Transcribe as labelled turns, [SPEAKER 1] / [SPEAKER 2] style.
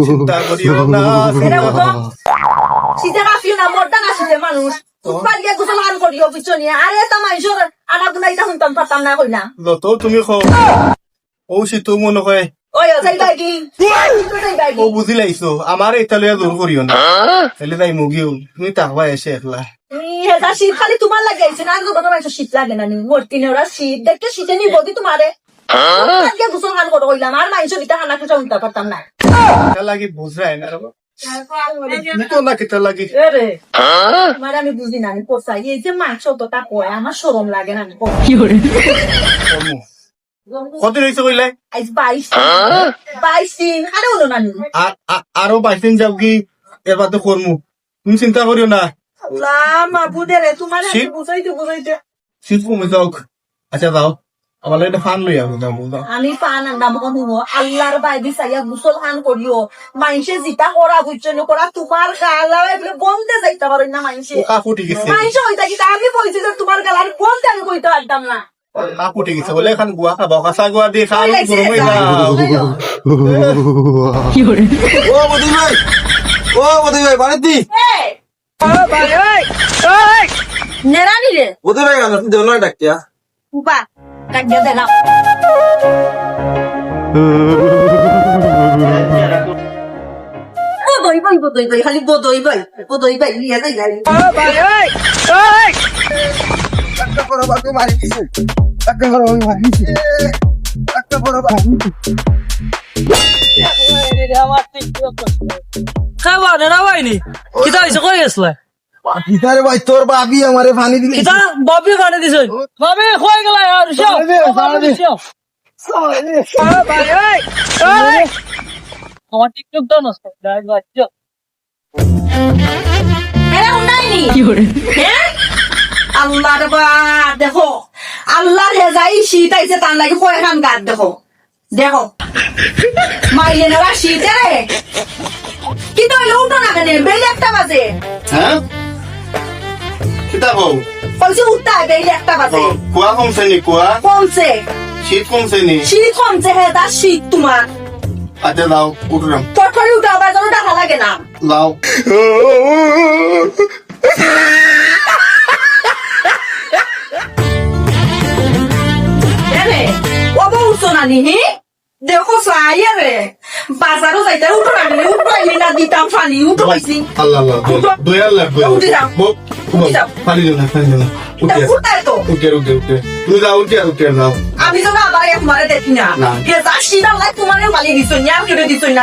[SPEAKER 1] চিন্তা করিও না
[SPEAKER 2] এটা বুঝো শীতে কাঁপিও না মরটা কাশিতে মানুষ উৎপাদ গিয়ে গোসল আন করিও পিছনে আরে তা মানুষের আনা গুনা এটা শুনতাম পারতাম না কইলা
[SPEAKER 1] যত তুমি কও ও শীত মনে হয়
[SPEAKER 2] ওই যাই বাইকি যাই বাইকি
[SPEAKER 1] ও বুঝি লাইছো আমার এটা লইয়া দূর করিও না তাহলে তাই মুগিও তুমি তাকবা এসে একলা
[SPEAKER 2] এটা শীত খালি তোমার লাগে আইছে না আর কোনো মানুষের শীত লাগে না মূর্তি ওরা শীত দেখতে শীতে নিব দি তোমারে আজকে গোসল খান করে কইলাম আর মানুষের এটা খানা কিছু শুনতে পারতাম না
[SPEAKER 1] এটা লাগি বুঝাই না তুমি তো না কিতা লাগি
[SPEAKER 2] রে মানে আমি বুঝি না আমি পোষাই এই যে মাংস তো তা কয় আমার শরম লাগে না আমি
[SPEAKER 1] কত রয়েছে কইলে
[SPEAKER 2] আজ 22 দিন আরে হলো না
[SPEAKER 1] আরো 22 দিন যাও কি এবার তো করমু তুমি চিন্তা করিও না
[SPEAKER 2] মাবুদে রে তোমার বুঝাইতে
[SPEAKER 1] শীত কমে যাও আচ্ছা যাও আমার এটা ফান লই যাবো যাবো
[SPEAKER 2] আমি পান আন্দাম কমো আল্লাহর বাইদি চাইয়া গোসল খান করিও মাইনসে জিতা করা বুঝছো করা তোমার গালা এগুলো বলতে যাইতে পারো না মাইনসে
[SPEAKER 1] কাকু ঠিক আছে
[SPEAKER 2] মাইনসে হইতা কি আমি বলছি যে তোমার গালা আর বলতে আমি কইতে পারতাম না
[SPEAKER 1] কাকু ঠিক আছে বলে এখন গুয়া খাবো কাঁচা গুয়া দিয়ে খাওয়া গরম হয়ে যাও
[SPEAKER 3] ও বদি ভাই বাড়িতে
[SPEAKER 2] নেরানি রে
[SPEAKER 3] বদি ভাই কেন তুই দেওয়া ডাকিয়া
[SPEAKER 2] উবা কাটিয়া দেখাও বদই ভাই খালি বদই ভাই নিয়ে যাই গাড়ি
[SPEAKER 3] একটা বড় বাকি মারি দিছে একটা বড় বাকি মারি দিছে একটা বড় বাকি
[SPEAKER 4] খাবার না ভাইনি কিতা হইছে কই গেছলা
[SPEAKER 3] কিতারে ভাই তোর বাবি আমারে পানি দিলে
[SPEAKER 4] কিতা বাবি খানে দিছ বাবি কই গেলা আর সব আমার টিকটক দাও না দাই বাচ্চা
[SPEAKER 2] এরা উনাইনি হ্যাঁ আল্লাহ রে বা দেখো আল্লাহ রে যাই শীত আইছে তার লাগি কয় খান গাত দেখো মাইলে নেওয়া শীতে রে কি তো উঠো না কেন বেলে একটা বাজে
[SPEAKER 1] হ্যাঁ কিতা কও
[SPEAKER 2] কইছে উঠতা বেলে একটা বাজে
[SPEAKER 1] কুয়া কমছে নি কুয়া
[SPEAKER 2] কমছে
[SPEAKER 1] শীত কমছে নি
[SPEAKER 2] শীত কমছে হ্যাঁ তার শীত তোমার
[SPEAKER 1] আচ্ছা যাও উঠলাম
[SPEAKER 2] চটকরি উঠা আবার যেন টাকা লাগে না
[SPEAKER 1] যাও
[SPEAKER 2] রে ও বউছো না নি দেখো সাইয়া রে বাজারও যাইতে উঠো না কেন উঠবাইলি না দিতাম ফানি উঠো পাইছি
[SPEAKER 1] আল্লাহ আল্লাহ দয়াল লাগবে
[SPEAKER 2] উঠে যাও। উঠে যাও।
[SPEAKER 1] ফালি না উঠে
[SPEAKER 2] উঠাই তো
[SPEAKER 1] উঠে তুমি যাও উঠে যাও
[SPEAKER 2] আমি তো না আবার তোমারে দেখি না
[SPEAKER 1] না।
[SPEAKER 2] যে যা শীত আল্লাহ তোমারে মালি দিছো না কেটে দিছো না